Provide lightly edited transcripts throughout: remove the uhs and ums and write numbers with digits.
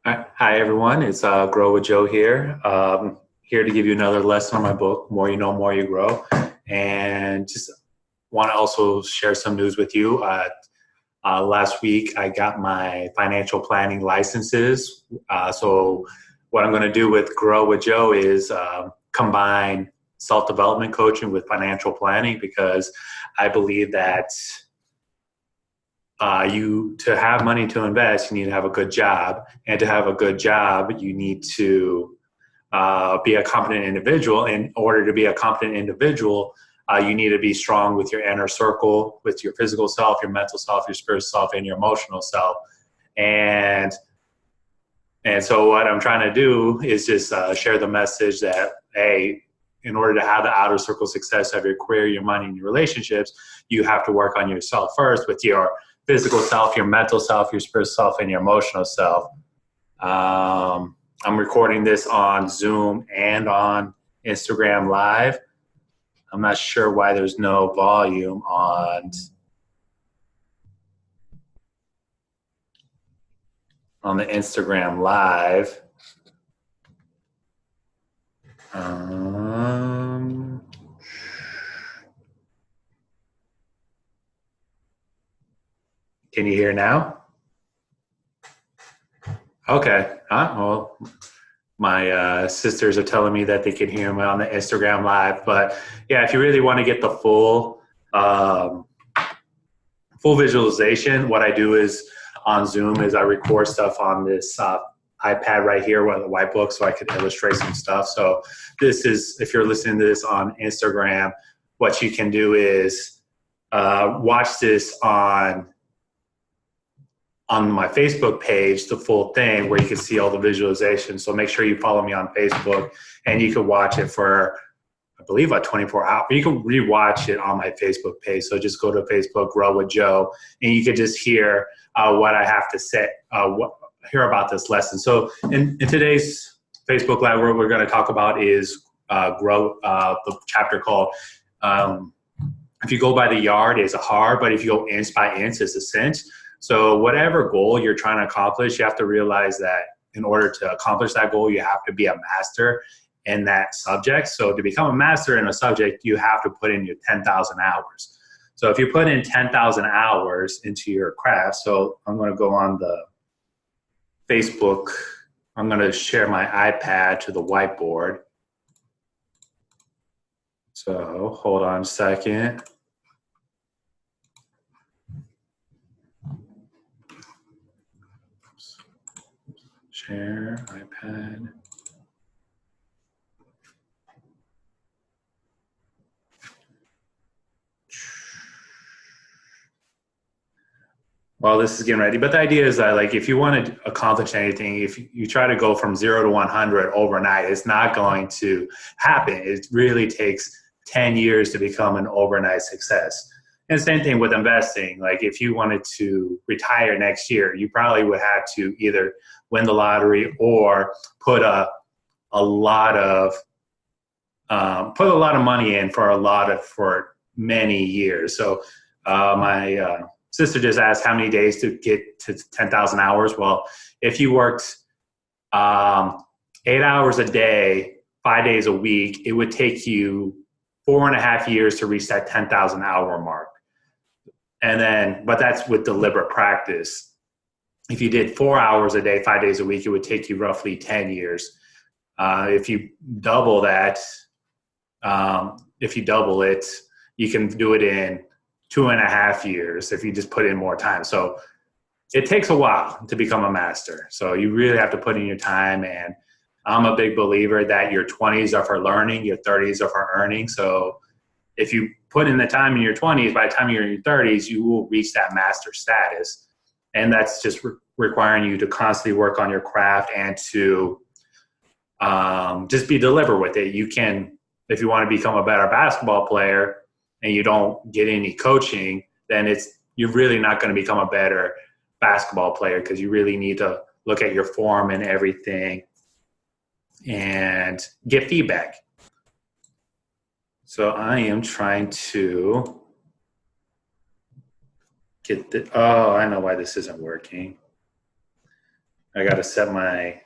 Hi, everyone. It's Grow with Joe here. Here to give you another lesson on my book, More You Know, More You Grow. And just want to also share some news with you. Last week, I got my financial planning licenses. So what I'm going to do with Grow with Joe is combine self-development coaching with financial planning, because I believe that to have money to invest, you need to have a good job. And to have a good job, you need to be a competent individual. In order to be a competent individual, you need to be strong with your inner circle, with your physical self, your mental self, your spiritual self, and your emotional self. And so what I'm trying to do is just share the message that, hey, in order to have the outer circle success of your career, your money, and your relationships, you have to work on yourself first with your physical self, your mental self, your spiritual self, and your emotional self. I'm recording this on Zoom and on Instagram Live. I'm not sure why there's no volume on the Instagram Live. Can you hear now? Okay. Well, my sisters are telling me that they can hear me on the Instagram Live. But yeah, if you really want to get the full visualization, what I do is on Zoom is I record stuff on this iPad right here with a white book, so I could illustrate some stuff. So this is, if you're listening to this on Instagram, what you can do is watch this on my Facebook page, the full thing, where you can see all the visualizations. So make sure you follow me on Facebook, and you can watch it for, I believe, about 24 hours. You can rewatch it on my Facebook page. So just go to Facebook, Grow with Joe, and you can just hear what I have to say, hear about this lesson. So in today's Facebook Live, what we're going to talk about is the chapter called if you go by the yard, it's a hard, but if you go inch by inch, it's a cinch. So whatever goal you're trying to accomplish, you have to realize that in order to accomplish that goal, you have to be a master in that subject. So to become a master in a subject, you have to put in your 10,000 hours. So if you put in 10,000 hours into your craft, so I'm going to go on the Facebook, I'm going to share my iPad to the whiteboard. So hold on a second. Share iPad. Well, this is getting ready. But the idea is that, like, if you want to accomplish anything, if you try to go from 0 to 100 overnight, it's not going to happen. It really takes 10 years to become an overnight success. And same thing with investing. Like, if you wanted to retire next year, you probably would have to either win the lottery or put a lot of money in for many years. So my sister just asked how many days to get to 10,000 hours. Well, if you worked 8 hours a day, 5 days a week, it would take you 4.5 years to reach that 10,000 hour mark. And then, but that's with deliberate practice. If you did 4 hours a day, 5 days a week, it would take you roughly 10 years. If you double that, if you double it, you can do it in 2.5 years if you just put in more time. So it takes a while to become a master. So you really have to put in your time. And I'm a big believer that your 20s are for learning, your 30s are for earning. So if you put in the time in your 20s, by the time you're in your 30s, you will reach that master status. And that's just requiring you to constantly work on your craft and to just be deliberate with it. You can, if you want to become a better basketball player and you don't get any coaching, then you're really not going to become a better basketball player, because you really need to look at your form and everything and get feedback. So I am trying to get I know why this isn't working. I got to set my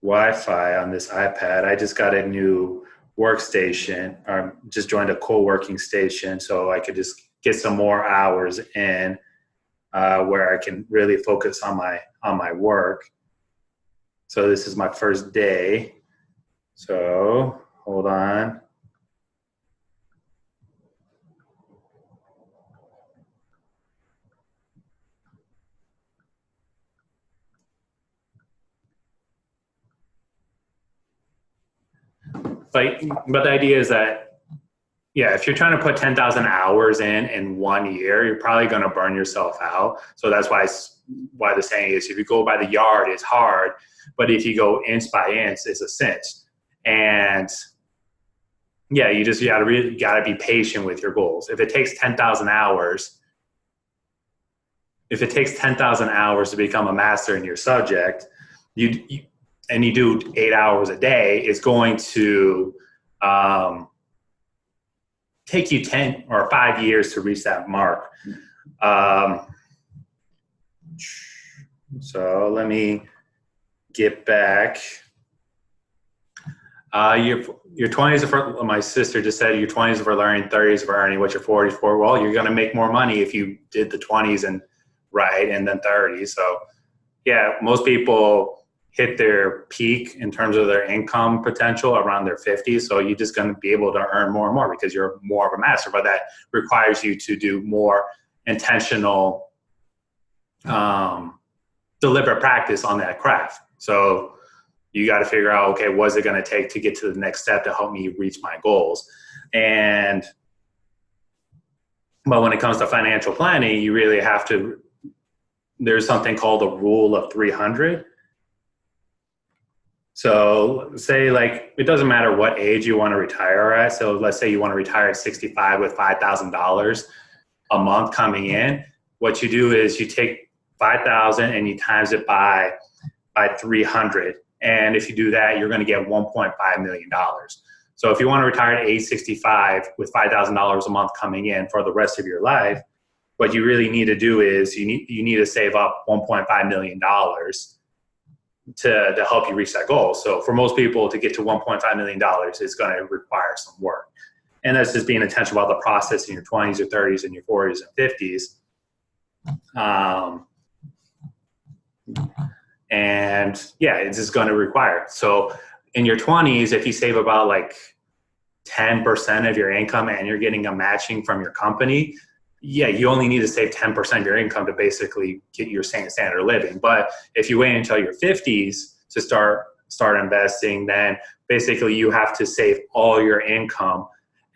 Wi-Fi on this iPad. I just got a new workstation, or just joined a co-working station, so I could just get some more hours in where I can really focus on my work. So this is my first day. So hold on. But the idea is that, yeah, if you're trying to put 10,000 hours in 1 year, you're probably going to burn yourself out. So that's why the saying is, if you go by the yard, it's hard. But if you go inch by inch, it's a cinch. And yeah, you got to be patient with your goals. If it takes 10,000 hours, to become a master in your subject, and you do 8 hours a day, it's going to take you 10 or 5 years to reach that mark. So let me get back. Your 20s are for, my sister just said, your 20s are for learning, 30s are for earning. What's your 40s for? Well, you're going to make more money if you did the 20s and then 30s. So yeah, most people hit their peak in terms of their income potential around their 50s. So you're just going to be able to earn more and more because you're more of a master. But that requires you to do more intentional, deliberate practice on that craft. So you got to figure out, okay, what's it going to take to get to the next step to help me reach my goals? But when it comes to financial planning, you really have to, there's something called the rule of 300. So say, like, it doesn't matter what age you want to retire at. So let's say you want to retire at 65 with $5,000 a month coming in. What you do is you take 5,000 and you times it by 300. And if you do that, you're going to get $1.5 million. So if you want to retire at age 65 with $5,000 a month coming in for the rest of your life, what you really need to do is you need to save up $1.5 million to help you reach that goal. So for most people, to get to $1.5 million is going to require some work. And that's just being intentional about the process in your 20s, your 30s, and your 40s and 50s. And yeah, it's just going to require it. So in your 20s, if you save about like 10% of your income and you're getting a matching from your company, yeah, you only need to save 10% of your income to basically get your same standard of living. But if you wait until your 50s to start investing, then basically you have to save all your income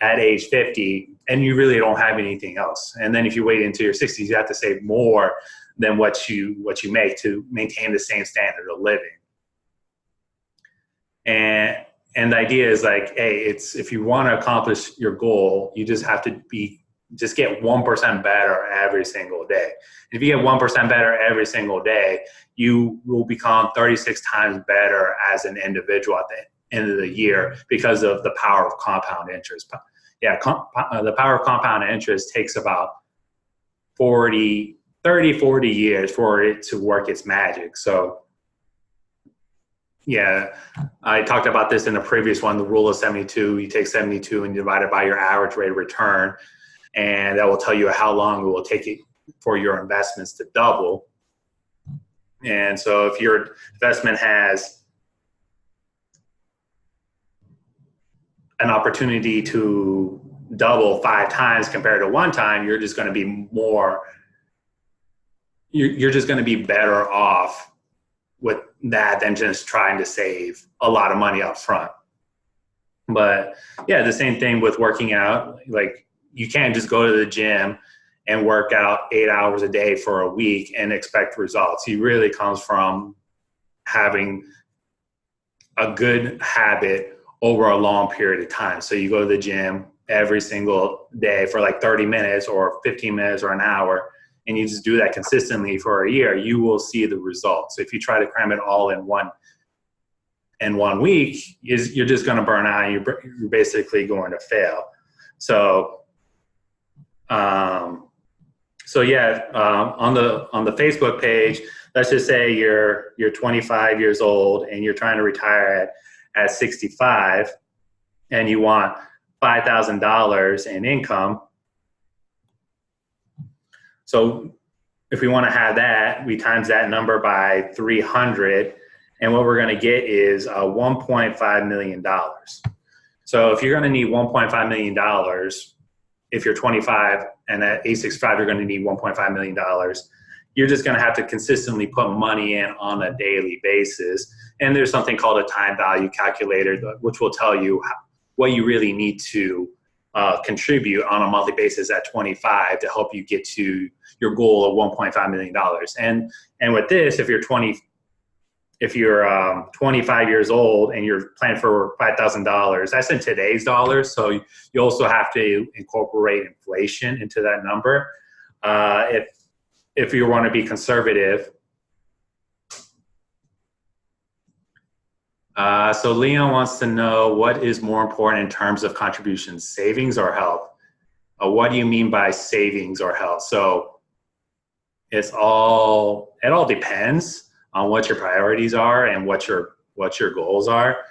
at age 50, and you really don't have anything else. And then if you wait until your 60s, you have to save more than what you make to maintain the same standard of living. And the idea is like, hey, if you want to accomplish your goal, you just have to just get 1% better every single day. If you get 1% better every single day, you will become 36 times better as an individual at the end of the year because of the power of compound interest. yeah, the power of compound interest takes about 40 years for it to work its magic. So yeah, I talked about this in the previous one, the rule of 72. You take 72 and divide it by your average rate of return, and that will tell you how long it will take it for your investments to double. And so if your investment has an opportunity to double 5 times compared to 1 time, you're just going to be you're just going to be better off with that than just trying to save a lot of money up front. But yeah, the same thing with working out. Like, you can't just go to the gym and work out 8 hours a day for a week and expect results. It really comes from having a good habit over a long period of time. So you go to the gym every single day for like 30 minutes or 15 minutes or an hour, and you just do that consistently for a year, you will see the results. If you try to cram it all in one week, you're just going to burn out, and you're basically going to fail. So, on the Facebook page, let's just say you're 25 years old and you're trying to retire at 65, and you want $5,000 in income. So if we want to have that, we times that number by 300, and what we're going to get is $1.5 million. So if you're going to need $1.5 million, if you're 25 and at age 65, you're going to need $1.5 million. You're just going to have to consistently put money in on a daily basis. And there's something called a time value calculator, which will tell you what you really need to contribute on a monthly basis at 25 to help you get to your goal of $1.5 million. And with this, if you're 25 years old and you're planning for $5,000, that's in today's dollars. So you also have to incorporate inflation into that number. If you want to be conservative. So Leon wants to know, what is more important in terms of contributions, savings or health? What do you mean by savings or health? So it all depends on what your priorities are and what your goals are.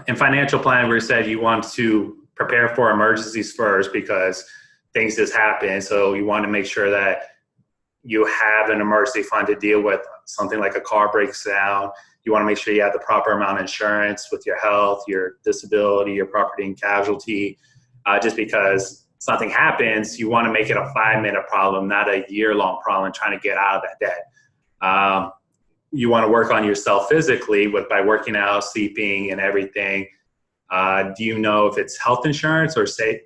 In financial plan, we said you want to prepare for emergencies first, because things just happen. So you want to make sure that you have an emergency fund to deal with something like a car breaks down. You want to make sure you have the proper amount of insurance with your health, your disability, your property and casualty. Just because something happens, you want to make it a 5-minute problem, not a year-long problem trying to get out of that debt. You want to work on yourself physically by working out, sleeping, and everything. Do you know if it's health insurance or safe?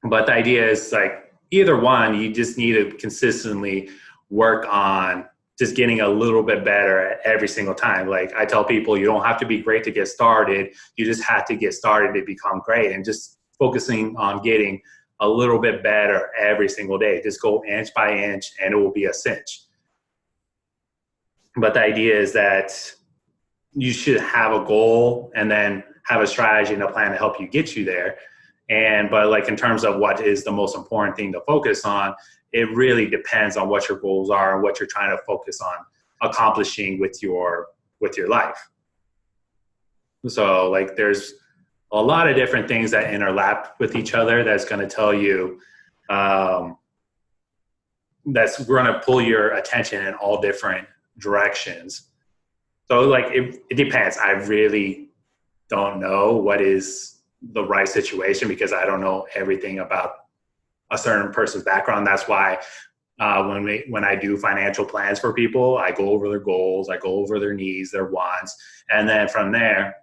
But the idea is, like, either one, you just need to consistently work on just getting a little bit better at every single time. Like I tell people, you don't have to be great to get started. You just have to get started to become great, and just focusing on getting a little bit better every single day. Just go inch by inch and it will be a cinch. But the idea is that you should have a goal and then have a strategy and a plan to help you get you there. But like in terms of what is the most important thing to focus on, it really depends on what your goals are and what you're trying to focus on accomplishing with your life. So like there's a lot of different things that interlap with each other that's going to tell you, that's going to pull your attention in all different directions. So like it depends. I really don't know what is the right situation because I don't know everything about a certain person's background. That's why when I do financial plans for people, I go over their goals, I go over their needs, their wants, and then from there,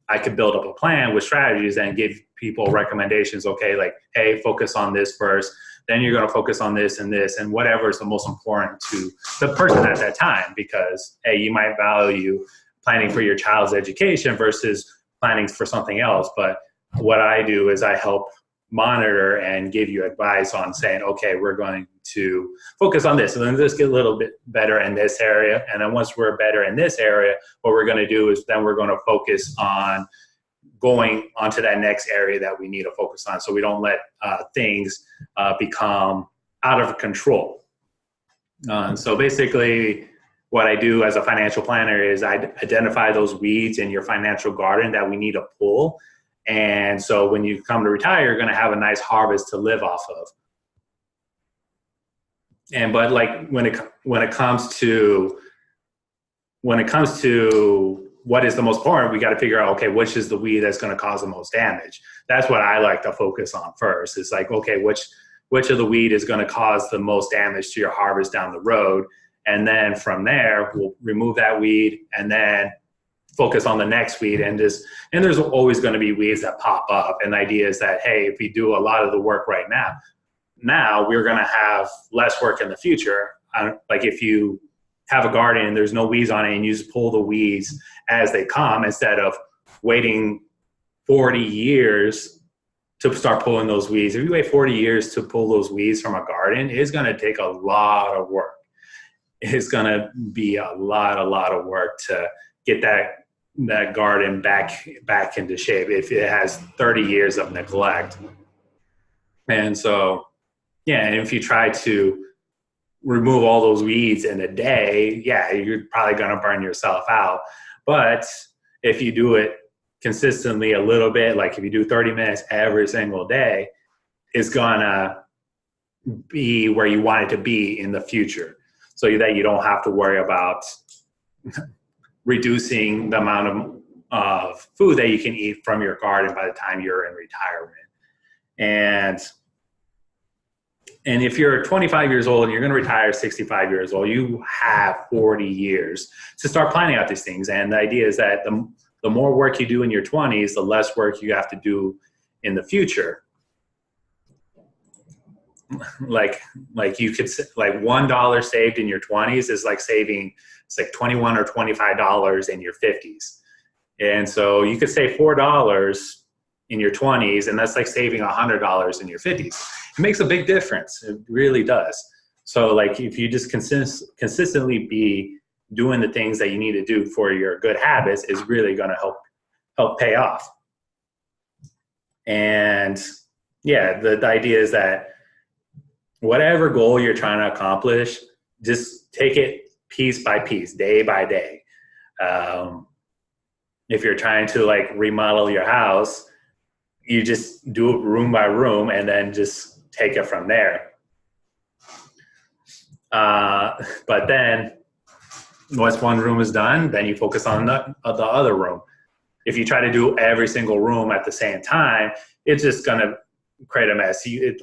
I could build up a plan with strategies and give people recommendations. Okay, like, hey, focus on this first, then you're going to focus on this, and whatever is the most important to the person at that time. Because, hey, you might value planning for your child's education versus planning for something else. But what I do is I help monitor and give you advice on saying, okay, we're going to focus on this. And then let's get a little bit better in this area. And then once we're better in this area, what we're going to do is then we're going to focus on going onto that next area that we need to focus on, so we don't let things become out of control. So basically what I do as a financial planner is I identify those weeds in your financial garden that we need to pull. And so when you come to retire, you're going to have a nice harvest to live off of. And but like when it comes to what is the most important, we got to figure out, okay, which is the weed that's going to cause the most damage. That's what I like to focus on first. It's like, okay, which of the weed is going to cause the most damage to your harvest down the road? And then from there, we'll remove that weed and then focus on the next weed. And there's always going to be weeds that pop up. And the idea is that, hey, if we do a lot of the work right now we're going to have less work in the future. Like if you have a garden and there's no weeds on it and you just pull the weeds as they come instead of waiting 40 years to start pulling those weeds. If you wait 40 years to pull those weeds from a garden, it's going to take a lot of work. It's going to be a lot of work to get that garden back into shape if it has 30 years of neglect. And so, yeah, and if you try to remove all those weeds in a day, yeah, you're probably going to burn yourself out. But if you do it consistently a little bit, like if you do 30 minutes every single day, it's going to be where you want it to be in the future, so that you don't have to worry about reducing the amount of food that you can eat from your garden by the time you're in retirement. And if you're 25 years old and you're going to retire 65 years old, you have 40 years to start planning out these things. And the idea is that the more work you do in your 20s, the less work you have to do in the future. Like you could, like $1 saved in your 20s is like saving, it's like $21 or $25 in your 50s. And so you could save $4 in your 20s, and that's like saving $100 in your 50s. It makes a big difference. It really does. So like if you just consistently be doing the things that you need to do for your good habits, is really going to help pay off. And yeah, the idea is that whatever goal you're trying to accomplish, just take it piece by piece, day by day. If you're trying to like remodel your house, you just do it room by room and then just take it from there. But then once one room is done, then you focus on the other room. If you try to do every single room at the same time, it's just going to create a mess. The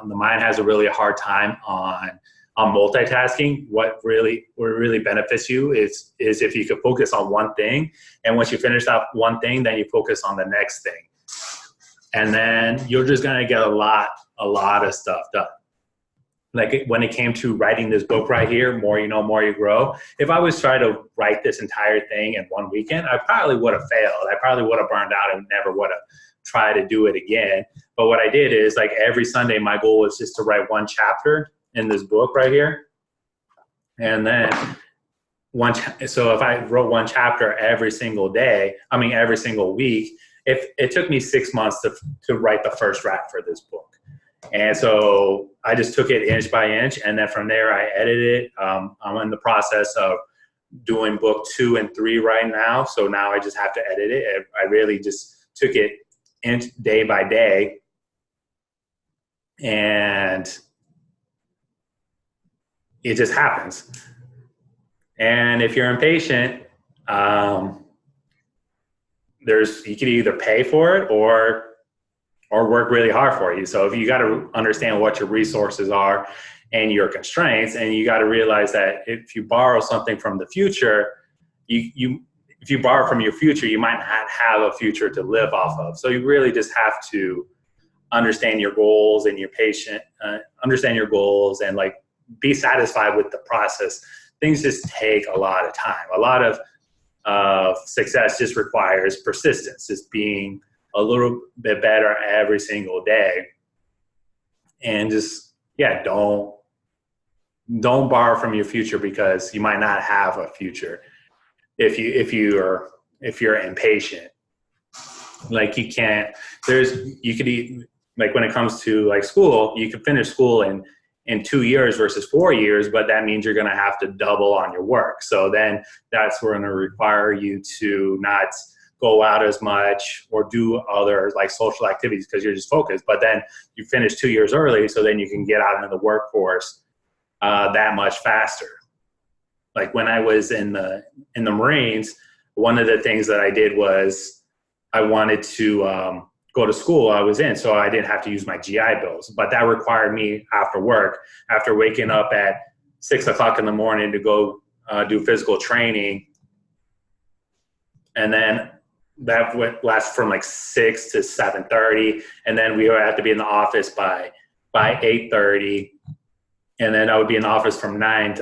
mind has a really hard time on multitasking. What really benefits you is if you could focus on one thing, and once you finish that one thing, then you focus on the next thing, and then you're just gonna get a lot of stuff done. Like when it came to writing this book right here, More You Know, More You Grow, if I was trying to write this entire thing in one weekend, I probably would have failed. I probably would have burned out and never would have tried to do it again. But what I did is, like, every Sunday, my goal was just to write one chapter in this book right here. And then so if I wrote one chapter every single week, if it took me 6 months to write the first draft for this book. And so I just took it inch by inch, and then from there I edited it. I'm in the process of doing book 2 and 3 right now. So now I just have to edit it. I really just took it day by day. And it just happens. And if you're impatient, you can either pay for it or work really hard for you. So if you got to understand what your resources are and your constraints, and you got to realize that if you borrow something from the future, if you borrow from your future, you might not have a future to live off of. So you really just have to understand your goals and understand your goals and like be satisfied with the process. Things just take a lot of time. A lot of success just requires persistence, just being a little bit better every single day. and just, yeah, don't borrow from your future, because you might not have a future if you're impatient. Like you can't, you could like when it comes to like school, you could finish school in 2 years versus 4 years, but that means you're going to have to double on your work. So then that's going to require you to not go out as much or do other like social activities because you're just focused. But then you finish 2 years early, so then you can get out into the workforce that much faster. Like when I was in the Marines, one of the things that I did was I wanted to go to school I was in, so I didn't have to use my GI bills. But that required me after work, after waking up at 6 o'clock in the morning to go do physical training. And then that would last from like 6 to 7:30. And then we would have to be in the office by 8:30. And then I would be in the office from 9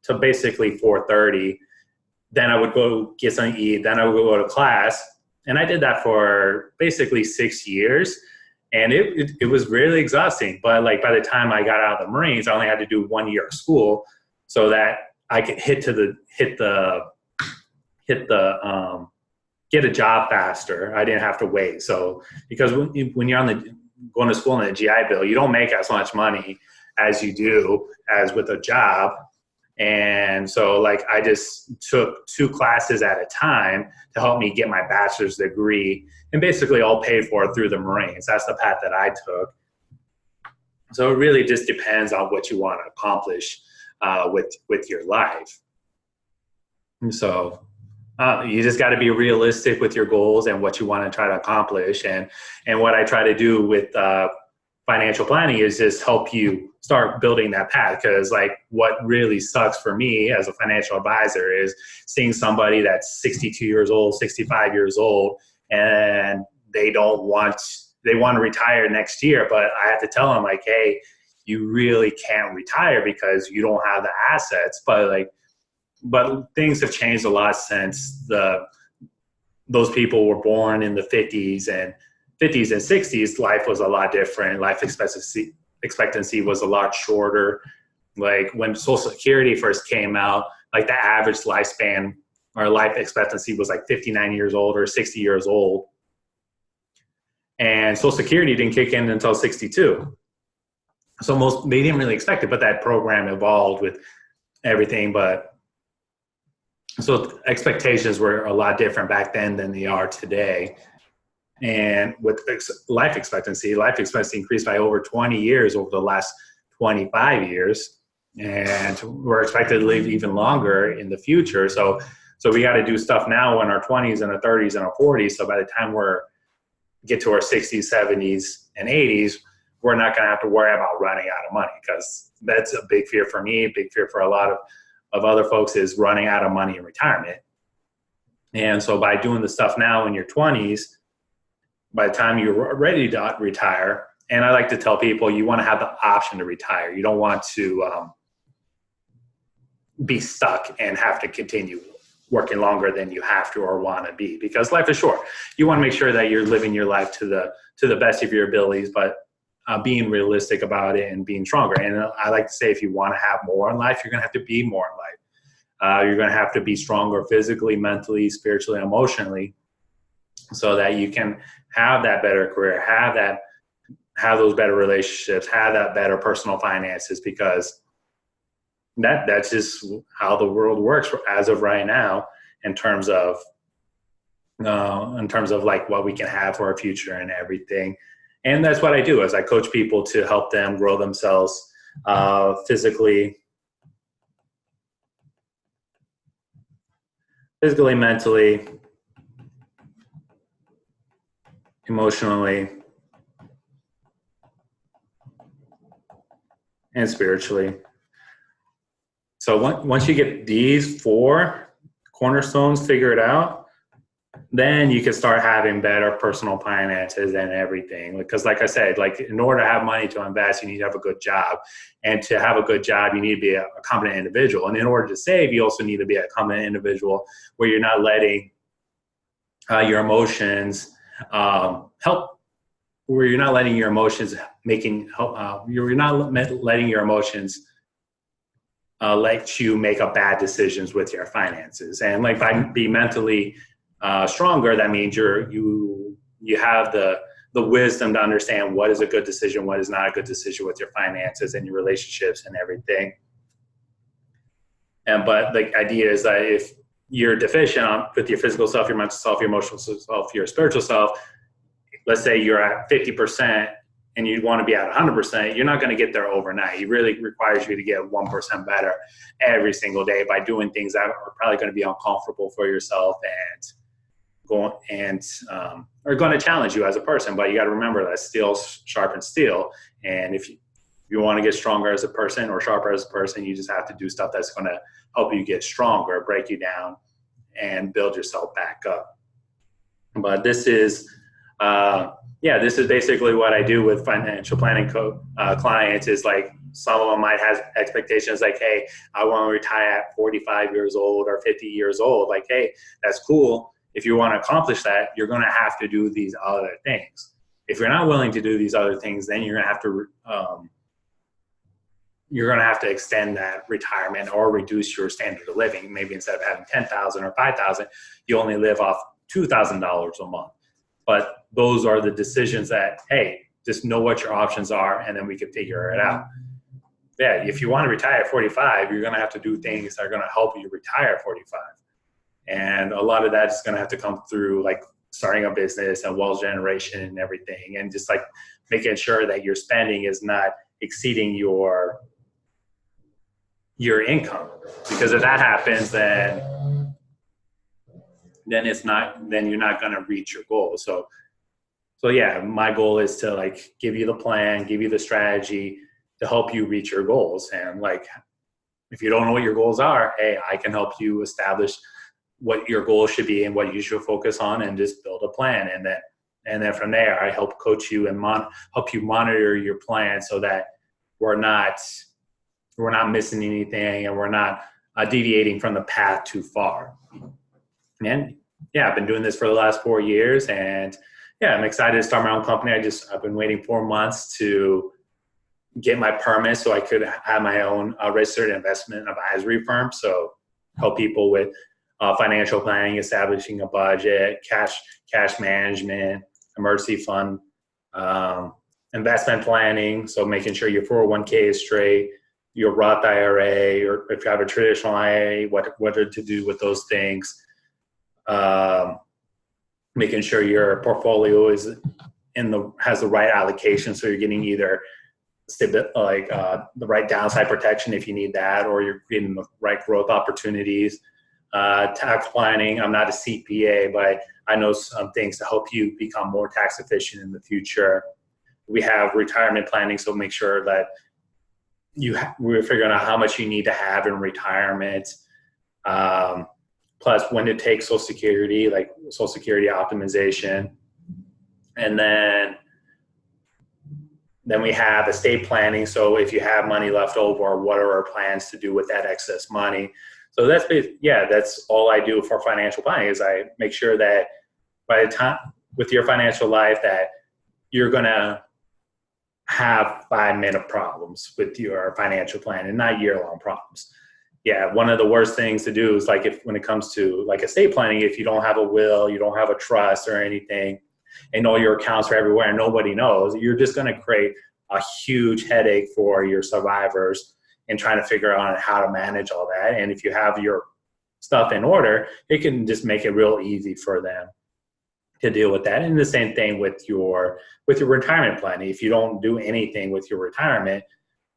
to basically 4:30. Then I would go get something to eat. Then I would go to class. And I did that for basically 6 years. And it was really exhausting. But like by the time I got out of the Marines, I only had to do 1 year of school so that I could get a job faster. I didn't have to wait. So because when you're going to school on the GI Bill, you don't make as much money as you do as with a job. And so like I just took 2 classes at a time to help me get my bachelor's degree, and basically all paid for through the Marines. That's the path that I took. So it really just depends on what you want to accomplish with your life. And so you just got to be realistic with your goals and what you want to try to accomplish. And what I try to do with financial planning is just help you start building that path. Because like what really sucks for me as a financial advisor is seeing somebody that's 62 years old, 65 years old, and they want to retire next year. But I have to tell them like, hey, you really can't retire because you don't have the assets. But things have changed a lot since those people were born in the 50s and 60s. Life was a lot different. Life expectancy was a lot shorter. Like when Social Security first came out, like the average lifespan or life expectancy was like 59 years old or 60 years old. And Social Security didn't kick in until 62. So they didn't really expect it, but that program evolved with everything. But so expectations were a lot different back then than they are today. And with life expectancy increased by over 20 years over the last 25 years. And we're expected to live even longer in the future. So we got to do stuff now in our 20s and our 30s and our 40s. So by the time get to our 60s, 70s, and 80s, we're not going to have to worry about running out of money, because that's a big fear for me, a big fear for a lot of other folks is running out of money in retirement. And so by doing the stuff now in your 20s, by the time you're ready to retire, and I like to tell people you want to have the option to retire. You don't want to be stuck and have to continue working longer than you have to or want to be, because life is short. You want to make sure that you're living your life to the best of your abilities, but being realistic about it and being stronger. And I like to say, if you want to have more in life, you're going to have to be more in life. You're going to have to be stronger physically, mentally, spiritually, emotionally, so that you can have that better career, have those better relationships, have that better personal finances, because that's just how the world works as of right now in terms of like what we can have for our future and everything. And that's what I do, is I coach people to help them grow themselves physically, mentally, emotionally, and spiritually. So once you get these 4 cornerstones figured out, then you can start having better personal finances and everything. Because like I said, like in order to have money to invest, you need to have a good job. And to have a good job, you need to be a competent individual. And in order to save, you also need to be a competent individual where you're not letting your emotions help where you're not letting your emotions you're not letting your emotions let you make up bad decisions with your finances. And like by being mentally stronger, that means you have the wisdom to understand what is a good decision, what is not a good decision with your finances and your relationships and everything. But the idea is that if you're deficient with your physical self, your mental self, your emotional self, your spiritual self, let's say you're at 50% and you want to be at 100%, you're not going to get there overnight. It really requires you to get 1% better every single day by doing things that are probably going to be uncomfortable for yourself and are going to challenge you as a person. But you got to remember that steel sharpens steel. And if you want to get stronger as a person or sharper as a person, you just have to do stuff that's going to help you get stronger, break you down, and build yourself back up. But this is basically what I do with financial planning clients. Is like some of them might have expectations like, hey, I want to retire at 45 years old or 50 years old. Like, hey, that's cool. If you want to accomplish that, you're going to have to do these other things. If you're not willing to do these other things, then you're going to have to extend that retirement or reduce your standard of living. Maybe instead of having $10,000 or $5,000, you only live off $2,000 a month. But those are the decisions that, hey, just know what your options are, and then we can figure it out. Yeah, if you want to retire at 45, you're going to have to do things that are going to help you retire at 45. And a lot of that is going to have to come through like starting a business and wealth generation and everything, and just like making sure that your spending is not exceeding your income. Because if that happens, then you're not going to reach your goal. So yeah, my goal is to like give you the plan, give you the strategy to help you reach your goals. And like, if you don't know what your goals are, hey, I can help you establish what your goals should be and what you should focus on, and just build a plan. And then from there, I help coach you and help you monitor your plan so that we're not missing anything and we're not deviating from the path too far. And yeah, I've been doing this for the last 4 years, and yeah, I'm excited to start my own company. I've been waiting 4 months to get my permit so I could have my own registered investment advisory firm. So help people with financial planning, establishing a budget, cash management, emergency fund, investment planning. So making sure your 401k is straight, your Roth IRA, or if you have a traditional IRA, what to do with those things. Making sure your portfolio is has the right allocation, so you're getting either the right downside protection if you need that, or you're getting the right growth opportunities. Tax planning. I'm not a CPA, but I know some things to help you become more tax efficient in the future. We have retirement planning, so make sure that we're figuring out how much you need to have in retirement. Plus when to take Social Security, like Social Security optimization. And then we have estate planning. So if you have money left over, what are our plans to do with that excess money? So that's all I do for financial planning, is I make sure that by the time with your financial life that you're going to have 5-minute problems with your financial plan and not year-long problems. Yeah, one of the worst things to do is like when it comes to like estate planning, if you don't have a will, you don't have a trust or anything, and all your accounts are everywhere and nobody knows, you're just going to create a huge headache for your survivors and trying to figure out how to manage all that. And if you have your stuff in order, it can just make it real easy for them to deal with that. And the same thing with your retirement planning. If you don't do anything with your retirement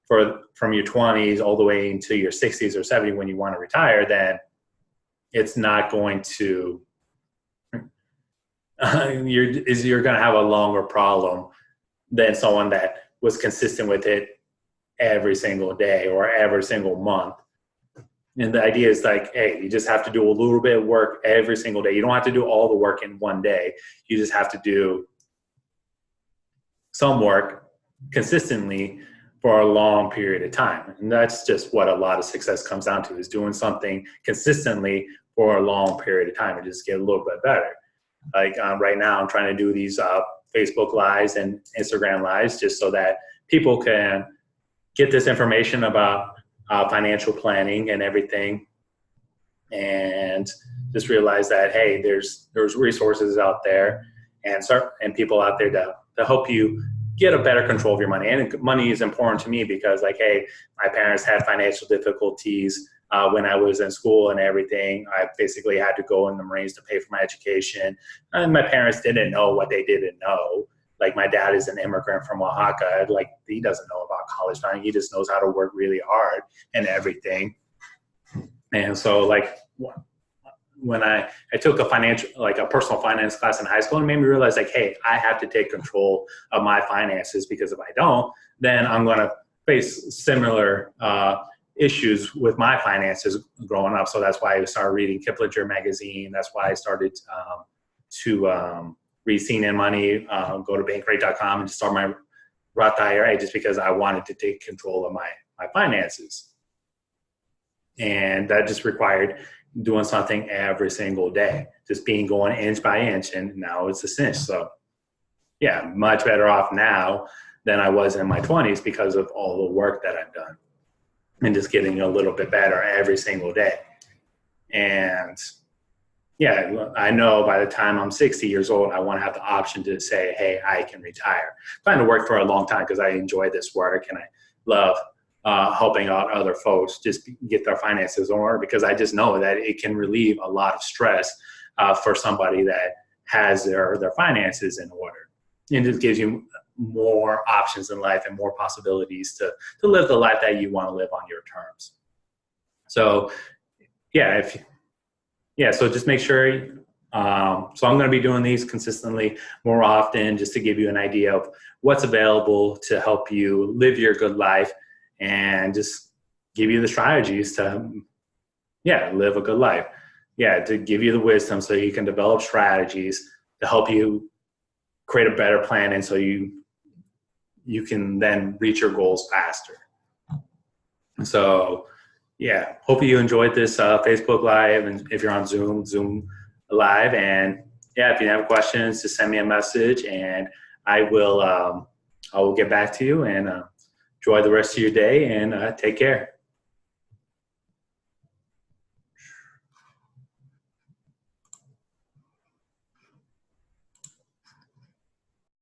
from your 20s all the way into your 60s or 70s when you want to retire, then it's not going to you're going to have a longer problem than someone that was consistent with it every single day or every single month. And the idea is like, hey, you just have to do a little bit of work every single day. You don't have to do all the work in one day. You just have to do some work consistently for a long period of time. And that's just what a lot of success comes down to, is doing something consistently for a long period of time and just get a little bit better. Like right now, I'm trying to do these Facebook Lives and Instagram Lives, just so that people can get this information about financial planning and everything, and just realize that, hey, there's resources out there and people out there to help you get a better control of your money. And money is important to me because, like, hey, my parents had financial difficulties when I was in school and everything. I basically had to go in the Marines to pay for my education. And my parents didn't know what they didn't know. Like, my dad is an immigrant from Oaxaca. Like, he doesn't know about college funding. He just knows how to work really hard and everything. And so, like, when I took a personal finance class in high school, it made me realize, like, hey, I have to take control of my finances, because if I don't, then I'm going to face similar issues with my finances growing up. So that's why I started reading Kiplinger magazine. That's why I started to read Scene and Money, go to bankrate.com and start my Roth IRA, just because I wanted to take control of my finances. And that just required doing something every single day, just going inch by inch, and now it's a cinch. So yeah, much better off now than I was in my 20s because of all the work that I've done and just getting a little bit better every single day. And yeah, I know by the time I'm 60 years old, I want to have the option to say, hey, I can retire. I plan to work for a long time because I enjoy this work and I love helping out other folks just get their finances in order, because I just know that it can relieve a lot of stress for somebody that has their finances in order. And it just gives you more options in life and more possibilities to live the life that you want to live on your terms. So so just make sure. So I'm going to be doing these consistently more often, just to give you an idea of what's available to help you live your good life, and just give you the strategies to, live a good life. To give you the wisdom so you can develop strategies to help you create a better plan, and so you can then reach your goals faster. So, hope you enjoyed this Facebook Live, and if you're on Zoom Live. And if you have questions, just send me a message, and I will get back to you. And enjoy the rest of your day, and take care.